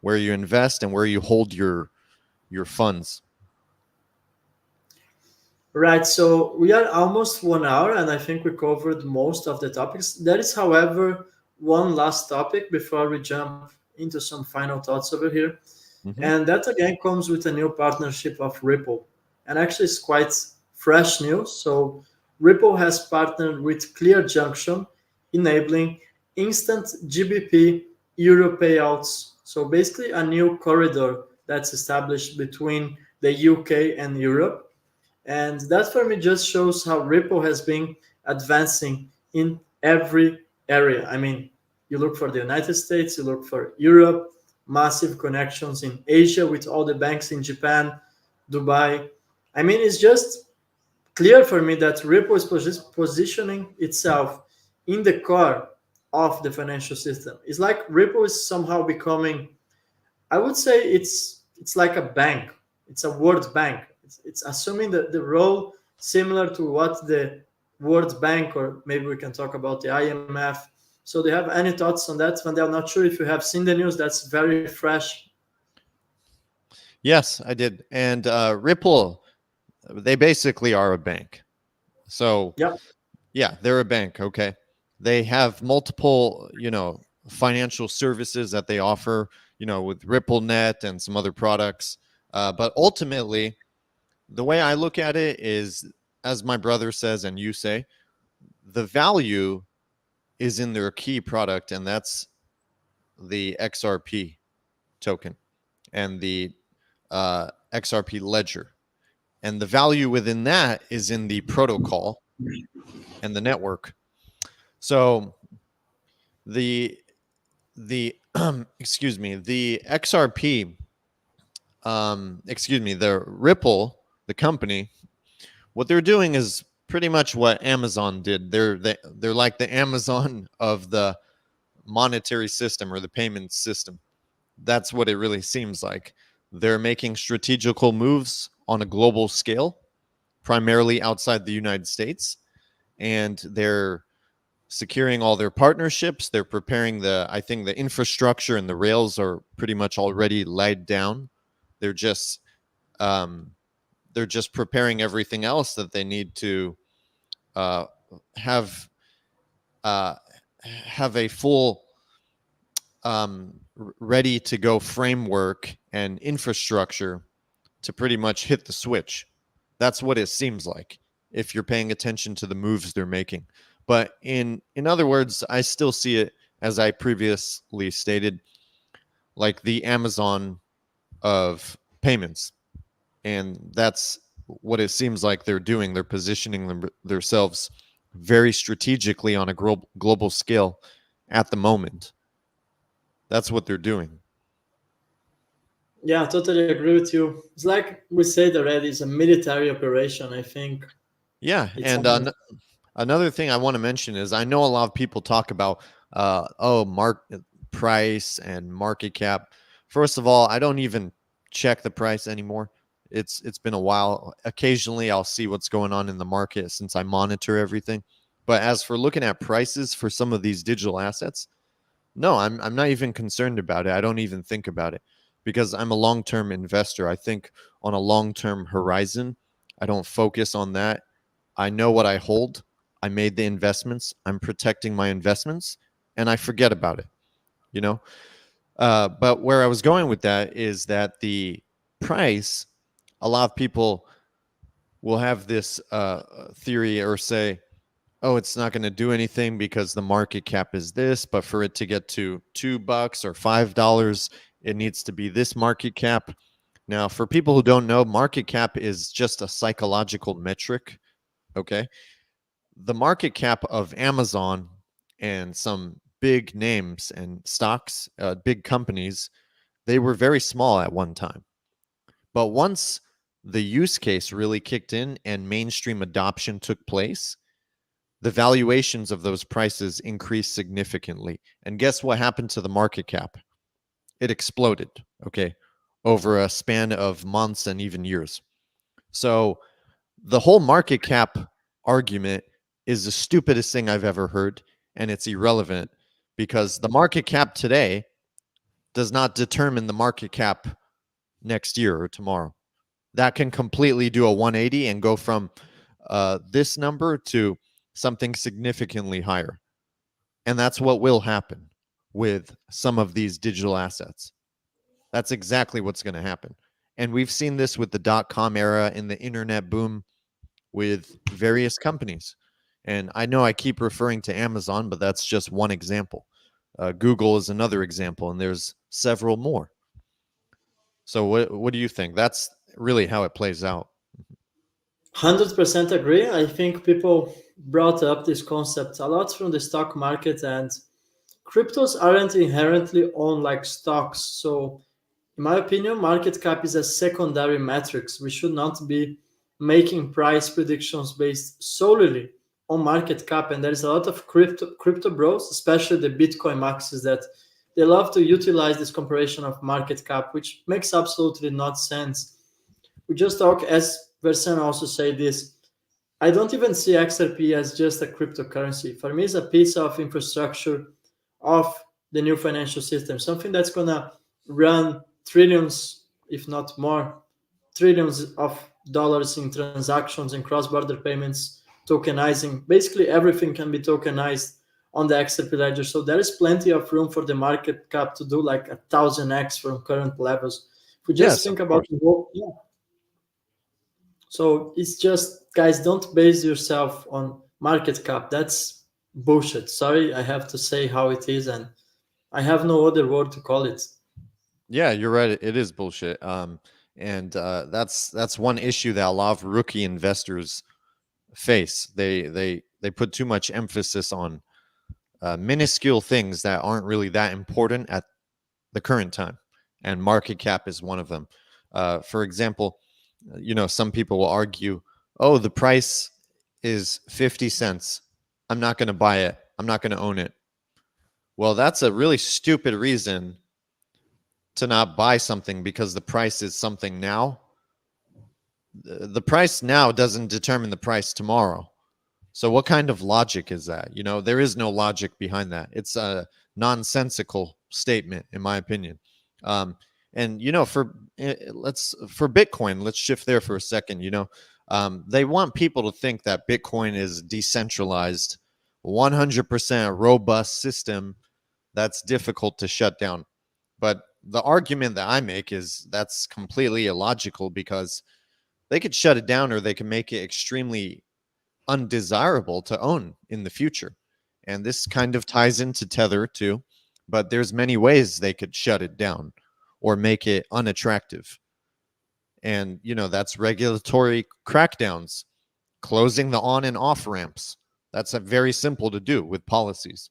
where you invest, and where you hold your funds. Right, so we are almost 1 hour, and I think we covered most of the topics. There is, however, one last topic before we jump into some final thoughts over here. Hmm. And that again comes with a new partnership of Ripple. And actually, it's quite fresh news. So, Ripple has partnered with Clear Junction, enabling instant GBP euro payouts. So, basically, a new corridor that's established between the UK and Europe. And that for me just shows how Ripple has been advancing in every area. I mean, you look for the United States, you look for Europe, massive connections in Asia with all the banks in Japan, Dubai. I mean, it's just clear for me that Ripple is positioning itself in the core of the financial system. It's like Ripple is somehow becoming, I would say it's like a bank. It's a world bank. It's assuming the role similar to what the World Bank, or maybe we can talk about the IMF. So do you have any thoughts on that? And I'm not sure if you have seen the news. That's very fresh. Yes, I did. And Ripple, they basically are a bank. So Yeah. yeah, they're a bank. Okay. They have multiple, financial services that they offer, with RippleNet and some other products. But ultimately, the way I look at it is, as my brother says, and you say, the value is in their key product, and that's the XRP token and the XRP ledger. And the value within that is in the protocol and the network. So the excuse me, the XRP, the Ripple, the company, what they're doing is pretty much what Amazon did. They're like the Amazon of the monetary system or the payment system. That's what it really seems like. They're making strategical moves on a global scale, primarily outside the United States, and they're securing all their partnerships. They're preparing I think the infrastructure and the rails are pretty much already laid down. They're just um, they're just preparing everything else that they need to uh, have uh, have a full ready to go framework and infrastructure to pretty much hit the switch. That's what it seems like if you're paying attention to the moves they're making. But in other words, I still see it, as I previously stated, like the Amazon of payments. And that's what it seems like they're doing. They're positioning themselves very strategically on a global scale at the moment. That's what they're doing. Yeah, I totally agree with you. It's like we said already, it's a military operation. I think Yeah, it's and almost another thing I want to mention is I know a lot of people talk about price and market cap. First of all, I don't even check the price anymore. It's been a while. Occasionally I'll see what's going on in the market since I monitor everything. But as for looking at prices for some of these digital assets, no, I'm not even concerned about it. I don't even think about it because I'm a long-term investor. I think on a long-term horizon. I don't focus on that. I know what I hold. I made the investments. I'm protecting my investments, and I forget about it. You know. But where I was going with that is that the price. A lot of people will have this theory or say, "Oh, it's not going to do anything because the market cap is this, but for it to get to $2 or $5, it needs to be this market cap." Now, for people who don't know, market cap is just a psychological metric. Okay, the market cap of Amazon and some big names and stocks, big companies, they were very small at one time. But once the use case really kicked in and mainstream adoption took place, the valuations of those prices increased significantly. And guess what happened to the market cap? It exploded, okay, over a span of months and even years. So the whole market cap argument is the stupidest thing I've ever heard, and it's irrelevant because the market cap today does not determine the market cap next year or tomorrow. That can completely do a 180 and go from this number to something significantly higher. And that's what will happen with some of these digital assets. That's exactly what's going to happen. And we've seen this with the dot-com era and the internet boom with various companies. And I know I keep referring to Amazon, but that's just one example. Google is another example, and there's several more. So what do you think? That's really how it plays out. 100% agree. I think people brought up this concept a lot from the stock market, and cryptos aren't inherently owned like stocks. So, in my opinion, market cap is a secondary metrics. We should not be making price predictions based solely on market cap. And there's a lot of crypto bros, especially the Bitcoin maxis, that they love to utilize this comparison of market cap, which makes absolutely not sense. We just talk, as Versen also say this, I don't even see XRP as just a cryptocurrency. For me, it's a piece of infrastructure of the new financial system, something that's gonna run trillions, if not more, trillions of dollars in transactions and cross-border payments, tokenizing. Basically, everything can be tokenized on the XRP ledger. So there is plenty of room for the market cap to do like 1,000x from current levels. If we just Yes, think of about course. yeah. So it's just, guys, don't base yourself on market cap. That's bullshit. Sorry, I have to say how it is, and I have no other word to call it. Yeah, you're right. It is bullshit. And that's one issue that a lot of rookie investors face. They put too much emphasis on minuscule things that aren't really that important at the current time, and market cap is one of them. For example, some people will argue, "Oh, the price is 50 cents. I'm not going to buy it. I'm not going to own it." Well, that's a really stupid reason to not buy something because the price is something now. The price now doesn't determine the price tomorrow. So what kind of logic is that? There is no logic behind that. It's a nonsensical statement, in my opinion. And for Bitcoin, let's shift there for a second. They want people to think that Bitcoin is decentralized, 100% robust system that's difficult to shut down. But the argument that I make is that's completely illogical because they could shut it down or they can make it extremely undesirable to own in the future. And this kind of ties into Tether too, but there's many ways they could shut it down or make it unattractive. And that's regulatory crackdowns, closing the on and off ramps. That's very simple to do with policies.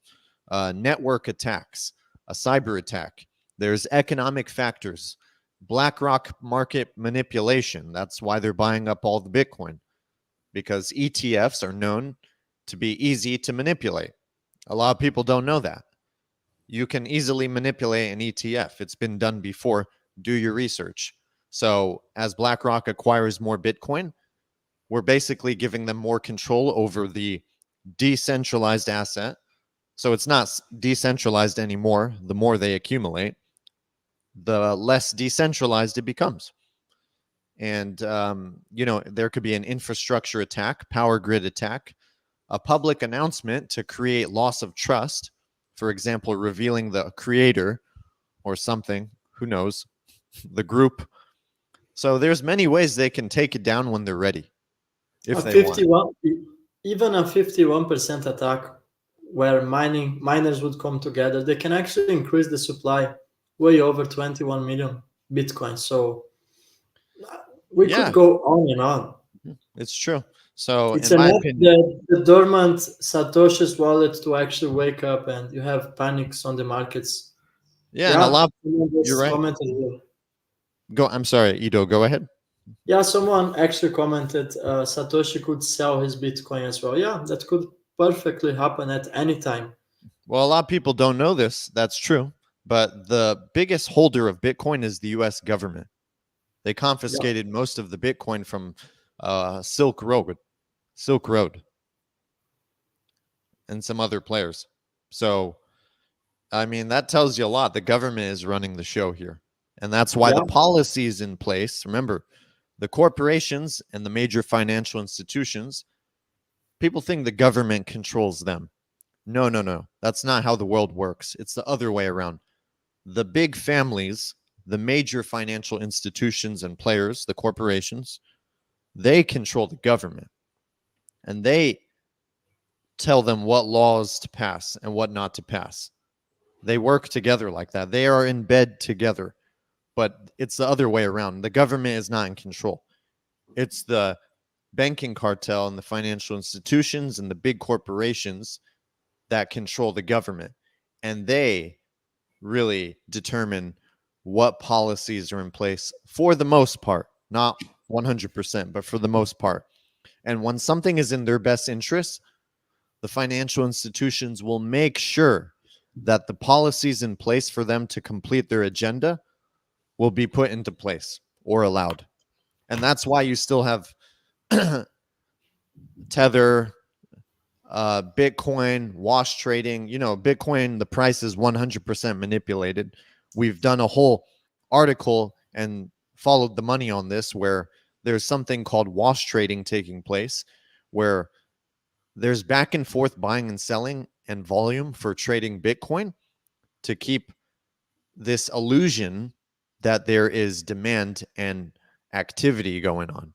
Network attacks, a cyber attack. There's economic factors, BlackRock market manipulation. That's why they're buying up all the Bitcoin, because ETFs are known to be easy to manipulate. A lot of people don't know that. You can easily manipulate an ETF. It's been done before. Do your research. So as BlackRock acquires more Bitcoin, we're basically giving them more control over the decentralized asset. So it's not decentralized anymore. The more they accumulate, the less decentralized it becomes. And, there could be an infrastructure attack, power grid attack, a public announcement to create loss of trust. For example, revealing the creator or something, who knows, the group. So there's many ways they can take it down when they're ready, A if they want. 51, even a 51% attack where miners would come together, they can actually increase the supply way over 21 million Bitcoin. So we could Yeah, go on and on. it's true. So It's in my enough opinion, the dormant Satoshi's wallet to actually wake up and you have panics on the markets. yeah, and a Yeah, lot, someone you're just right. commented here. I'm sorry, Edo, go ahead. Yeah, someone actually commented Satoshi could sell his Bitcoin as well. Yeah, that could perfectly happen at any time. Well, a lot of people don't know this. That's true. But the biggest holder of Bitcoin is the US government. They Yeah, confiscated most of the Bitcoin from Silk Road, and some other players. So, I mean, that tells you a lot. The government is running the show here. And that's why the yeah, policy is in place. Remember, the corporations and the major financial institutions, people think the government controls them. No, no, no. That's not how the world works. It's the other way around. The big families, the major financial institutions and players, the corporations, they control the government, and they tell them what laws to pass and what not to pass. They work together like that. They are in bed together, but it's the other way around. The government is not in control. It's the banking cartel and the financial institutions and the big corporations that control the government. and they really determine what policies are in place for the most part, not 100%, but for the most part. And when something is in their best interest, the financial institutions will make sure that the policies in place for them to complete their agenda will be put into place or allowed. And that's why you still have Tether, Bitcoin, wash trading. You know, Bitcoin, the price is 100% manipulated. We've done a whole article and followed the money on this, where there's something called wash trading taking place, where there's back and forth buying and selling and volume for trading Bitcoin to keep this illusion that there is demand and activity going on.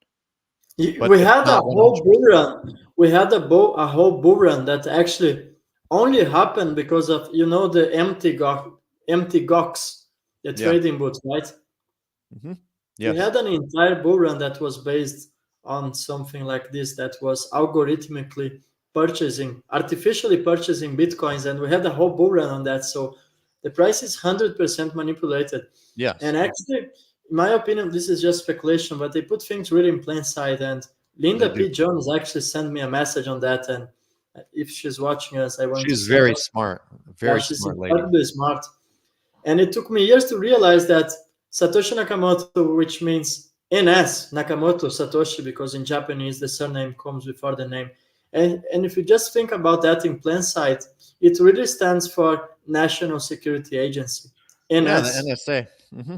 But We it's had a not whole 100%. bull run. We had a whole bull run that actually only happened because of the empty gox, the Yeah. trading boots, right? Mm-hmm. We Yes. had an entire bull run that was based on something like this, that was algorithmically artificially purchasing bitcoins, and we had a whole bull run on that. So the price is 100% manipulated. Yes. And actually, in my opinion, this is just speculation, but they put things really in plain sight. And They Linda do. P. Jones actually sent me a message on that. And if she's watching us, I want to She's say very hello. smart. Yeah, Very she's smart lady. incredibly smart. And it took me years to realize that Satoshi Nakamoto, which means NS Nakamoto Satoshi, because in Japanese the surname comes before the name. And if you just think about that in plain sight, it really stands for National Security Agency, Yeah, the NS. NSA. Mm-hmm.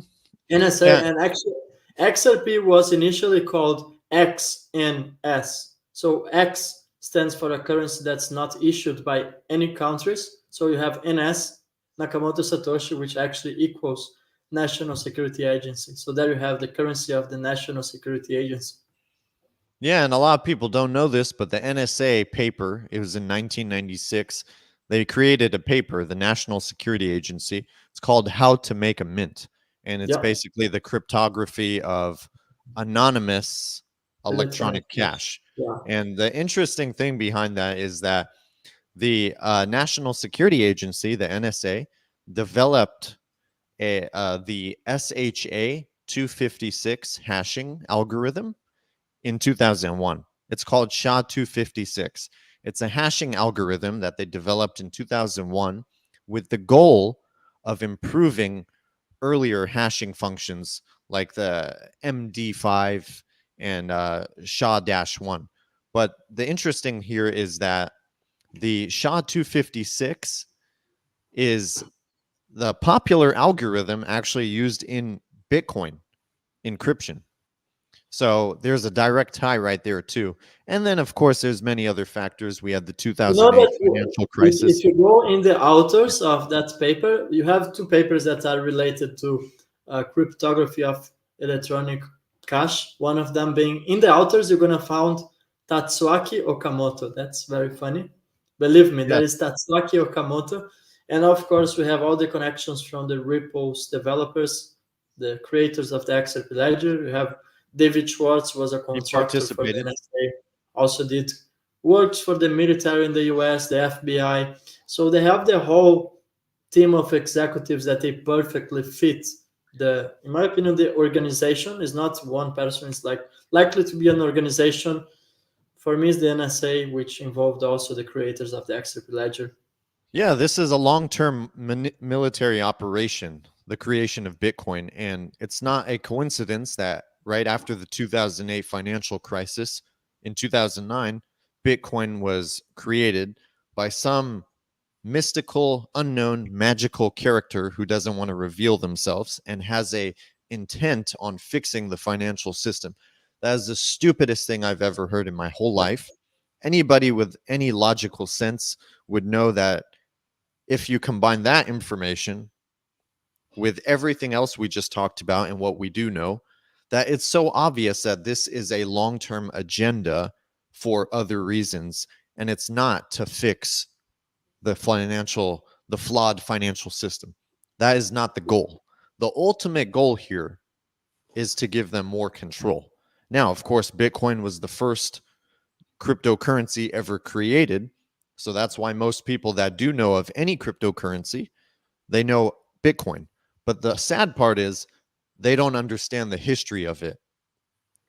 NSA, Yeah. and actually XRP was initially called XNS. So X stands for a currency that's not issued by any countries. So you have NS, Nakamoto Satoshi, which actually equals National Security Agency. So there you have the currency of the National Security Agency. Yeah, and a lot of people don't know this, but the NSA paper, it was in 1996. They created a paper, the National Security Agency. It's called How to Make a Mint. And it's Yeah, basically the cryptography of anonymous electronic electronic cash. cash. Yeah. And the interesting thing behind that is that the National Security Agency, the NSA, developed the SHA 256 hashing algorithm in 2001. It's called SHA-256. It's a hashing algorithm that they developed in 2001 with the goal of improving earlier hashing functions like the MD5 and SHA-1. But the interesting here is that the SHA-256 is the popular algorithm actually used in Bitcoin encryption. So there's a direct tie right there too. And then of course there's many other factors. We had the You know 2008 that financial if crisis. you go in the authors of that paper, you have two papers that are related to cryptography of electronic cash. One of them being in the authors, you're gonna find Tatsuaki Okamoto. That's very funny. Believe me, that Yes. is Tatsuaki Okamoto. And of course, we have all the connections from the Ripple's developers, the creators of the XRP ledger. We have David Schwartz was a He contractor for the participated. NSA, also did works for the military in the US, the FBI. So they have the whole team of executives that they perfectly fit. In my opinion, the organization is not one person. It's like likely to be an organization. For me, is the NSA, which involved also the creators of the XRP ledger. Yeah, this is a long-term military operation, the creation of Bitcoin, and it's not a coincidence that right after the 2008 financial crisis in 2009, Bitcoin was created by some mystical, unknown, magical character who doesn't want to reveal themselves and has a intent on fixing the financial system. That is the stupidest thing I've ever heard in my whole life. Anybody with any logical sense would know that if you combine that information with everything else we just talked about and what we do know, that it's so obvious that this is a long-term agenda for other reasons, and it's not to fix the flawed financial system. That is not the goal. The ultimate goal here is to give them more control. Now, of course, Bitcoin was the first cryptocurrency ever created, So that's why most people that do know of any cryptocurrency, they know Bitcoin. But the sad part is they don't understand the history of it.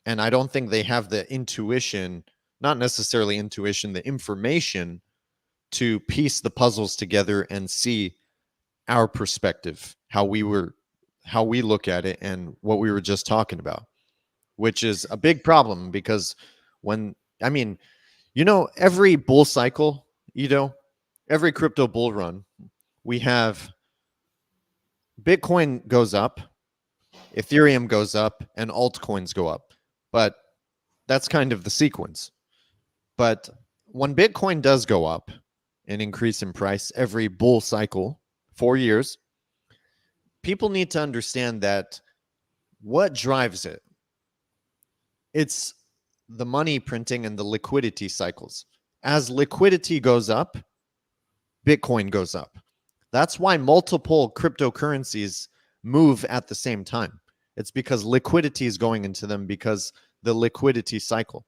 And I don't think they have the intuition, not necessarily intuition, the information to piece the puzzles together and see our perspective, how we look at it and what we were just talking about, which is a big problem because when, I mean, every bull cycle, every crypto bull run, we have Bitcoin goes up, Ethereum goes up, and altcoins go up. But that's kind of the sequence. But when Bitcoin does go up and increase in price every bull cycle, 4 years, people need to understand that what drives it? It's the money printing and the liquidity cycles. As liquidity goes up, Bitcoin goes up. That's why multiple cryptocurrencies move at the same time. It's because liquidity is going into them because the liquidity cycle.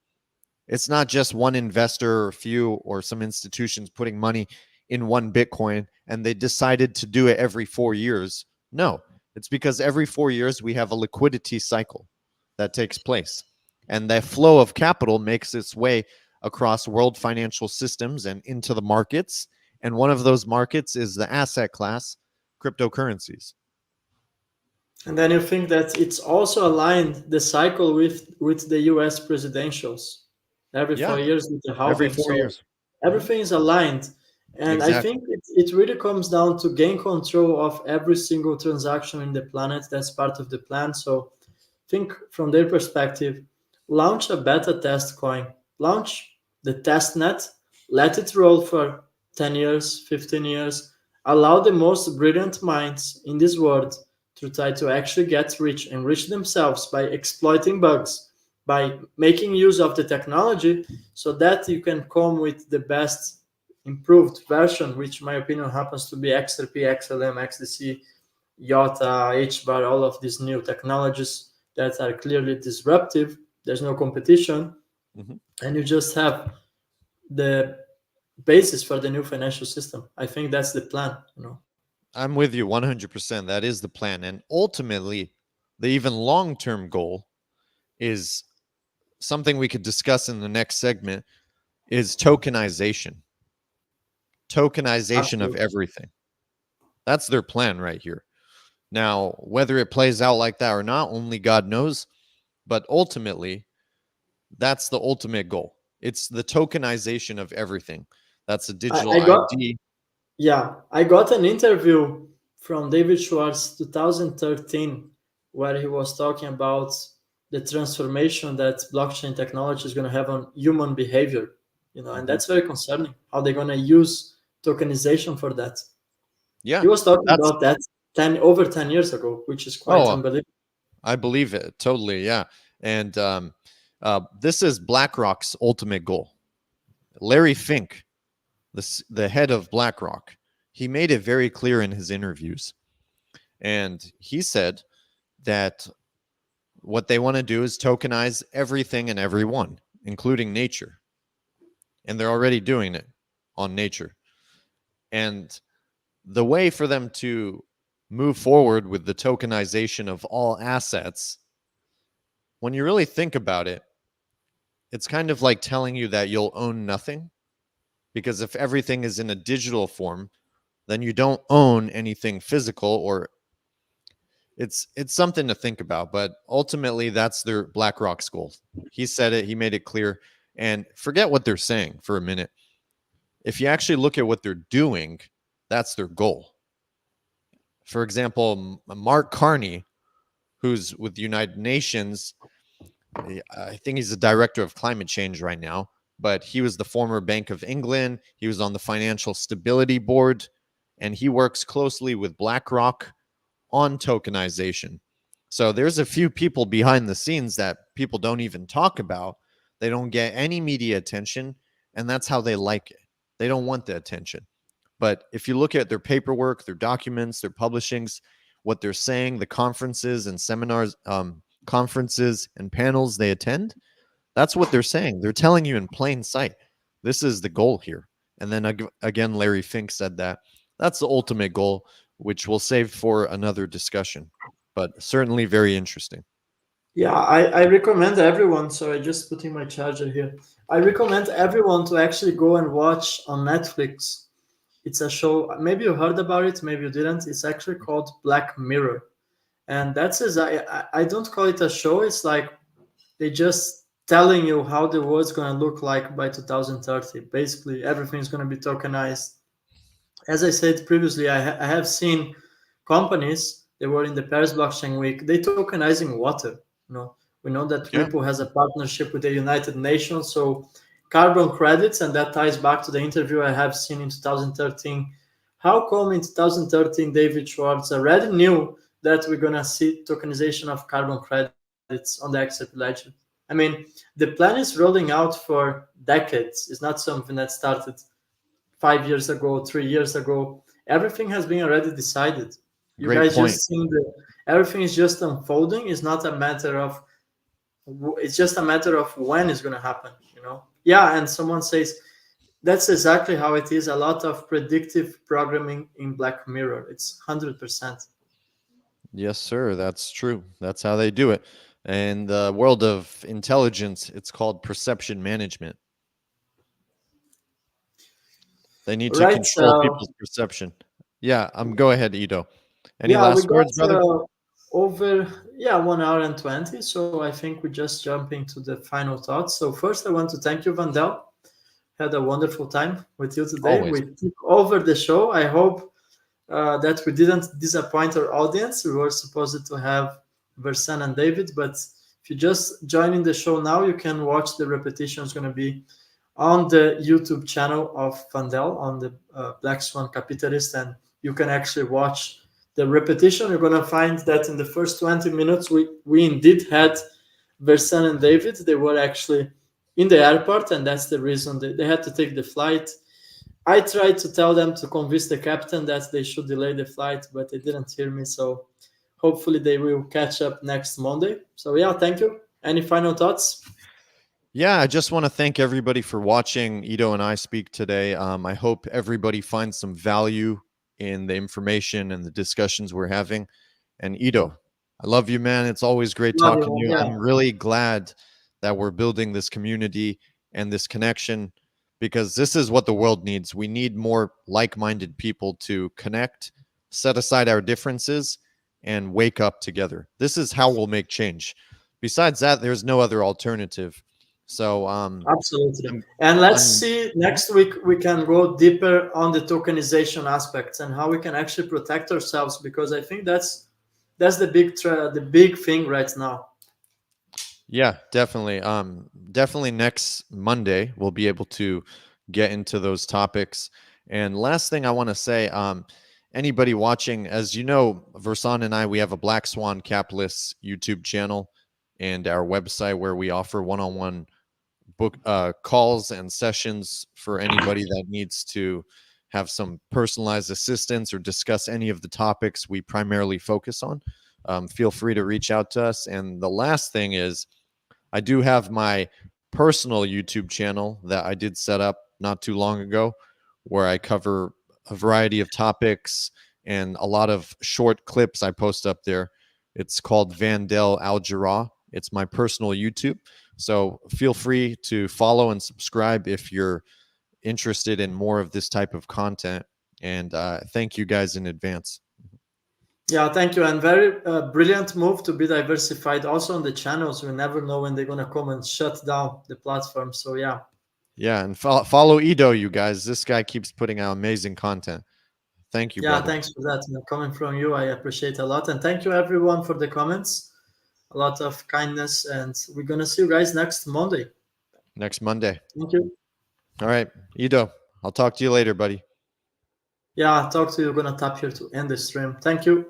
It's not just one investor or a few or some institutions putting money in one Bitcoin and they decided to do it every 4 years. No, it's because every 4 years we have a liquidity cycle that takes place. And that flow of capital makes its way across world financial systems and into the markets. And one of those markets is the asset class, cryptocurrencies. And then you think that it's also aligned the cycle with the US presidentials every Yeah, 4 years with the every halving. 4 years. Everything is aligned. And I Exactly. think it really comes down to gain control of every single transaction in the planet. That's part of the plan. So think from their perspective, launch a beta test coin, launch the test net, let it roll for 10 years, 15 years, allow the most brilliant minds in this world to try to actually get rich, enrich themselves by exploiting bugs, by making use of the technology so that you can come with the best improved version, which in my opinion happens to be XRP, XLM, XDC, IOTA, HBAR, all of these new technologies that are clearly disruptive. There's no competition, Mhm. and you just have the basis for the new financial system. I think that's the plan. I'm with you 100%. That is the plan. And ultimately, the even long term goal is something we could discuss in the next segment is tokenization. Tokenization of Absolutely. everything. That's their plan right here. Now, whether it plays out like that or not, only God knows. But ultimately, that's the ultimate goal. It's the tokenization of everything. That's a I, digital I got ID. Yeah, I got an interview from David Schwartz 2013 where he was talking about the transformation that blockchain technology is going to have on human behavior, and Mhm. that's very concerning how they're going to use tokenization for that. Yeah, He was talking that's about that over 10 years ago, which is quite oh, unbelievable. I believe it totally. Yeah, and this is BlackRock's ultimate goal. Larry Fink, the head of BlackRock, he made it very clear in his interviews, and he said that what they want to do is tokenize everything and everyone, including nature, and they're already doing it on nature. And the way for them to move forward with the tokenization of all assets, when you really think about it, it's kind of like telling you that you'll own nothing. Because if everything is in a digital form, then you don't own anything physical, or it's something to think about. But ultimately, that's their BlackRock's goal. He said it, he made it clear. And forget what they're saying for a minute. If you actually look at what they're doing, that's their goal. For example, Mark Carney, who's with the United Nations, I think he's the director of climate change right now, but he was the former Bank of England. He was on the Financial Stability Board, and he works closely with BlackRock on tokenization. So there's a few people behind the scenes that people don't even talk about. They don't get any media attention, and that's how they like it. They don't want the attention. But if you look at their paperwork, their documents, their publishings, what they're saying, the conferences and seminars, conferences and panels they attend, that's what they're saying. They're telling you in plain sight. This is the goal here. And then again, Larry Fink said that. That's the ultimate goal, which we'll save for another discussion, but certainly very interesting. Yeah, I recommend everyone. So I just putting my charger here. I recommend everyone to actually go and watch on Netflix. It's a show. Maybe you heard about it, maybe you didn't. It's actually called Black Mirror, and that's as I don't call it a show. It's like they just telling you how the world's gonna look like by 2030. Basically, everything's gonna be tokenized. As I said previously, I have seen companies they were in the Paris Blockchain Week. They tokenizing water. You know, we know that Yeah, Ripple has a partnership with the United Nations, so carbon credits, and that ties back to the interview I have seen in 2013. How come in 2013 David Schwartz already knew that we're gonna see tokenization of carbon credits on the XRP ledger? I mean, the plan is rolling out for decades. It's not something that started 5 years ago, 3 years ago. Everything has been already decided. You great guys point. just seeing the everything is just unfolding. It's not a matter of it's just a matter of when it's going to happen. Yeah, and someone says that's exactly how it is. A lot of predictive programming in Black Mirror. It's 100%. Yes, sir. That's true. That's how they do it. And the world of intelligence, it's called perception management. They need to Right. control people's perception. Yeah, go ahead, Edo. Any Yeah, we last got words, brother? over 1 hour and 20. So I think we just jump into the final thoughts. So first, I want to thank you, Vandell. Had a wonderful time with you today. Always. We took over the show. I hope that we didn't disappoint our audience. We were supposed to have Versan and David, but if you just joining the show now, you can watch the repetition. It's going to be on the YouTube channel of Vandell on the Black Swan Capitalist, and you can actually watch the repetition. You're going to find that in the first 20 minutes, we indeed had Versan and David. They were actually in the airport, and that's the reason they had to take the flight. I tried to tell them to convince the captain that they should delay the flight, but they didn't hear me. So hopefully they will catch up next Monday. So yeah, thank you. Any final thoughts? Yeah, I just want to thank everybody for watching Edo and I speak today. I hope everybody finds some value in the information and the discussions we're having. And Edo, I love you, man. It's always great Love talking to you. you. Yeah. I'm really glad that we're building this community and this connection because this is what the world needs. We need more like-minded people to connect, set aside our differences, and wake up together. This is how we'll make change. Besides that, there's no other alternative. So Absolutely. I'm, And let's I'm see next week we can go deeper on the tokenization aspects and how we can actually protect ourselves, because I think that's the big thing right now. yeah, definitely. Definitely next Monday we'll be able to get into those topics. And last thing I want to say, anybody watching, as you know, Versan and I, we have a Black Swan Capitalist YouTube channel and our website where we offer one-on-one book calls and sessions for anybody that needs to have some personalized assistance or discuss any of the topics we primarily focus on. Feel free to reach out to us. And the last thing is, I do have my personal YouTube channel that I did set up not too long ago, where I cover a variety of topics and a lot of short clips I post up there. It's called Vandell Aljarrah. It's my personal YouTube. So feel free to follow and subscribe if you're interested in more of this type of content. And thank you guys in advance. Yeah, thank you. And very brilliant move to be diversified also on the channels. We never know when they're going to come and shut down the platform. So, yeah. Yeah, and follow Edo, you guys. This guy keeps putting out amazing content. Thank you, Yeah, brother. thanks for that. Coming from you, I appreciate a lot. And thank you, everyone, for the comments. A lot of kindness. And we're going to see you guys next Monday. Next Monday. Thank you. All right, Edo, I'll talk to you later, buddy. Yeah, talk to you. Going to tap here to end the stream. Thank you.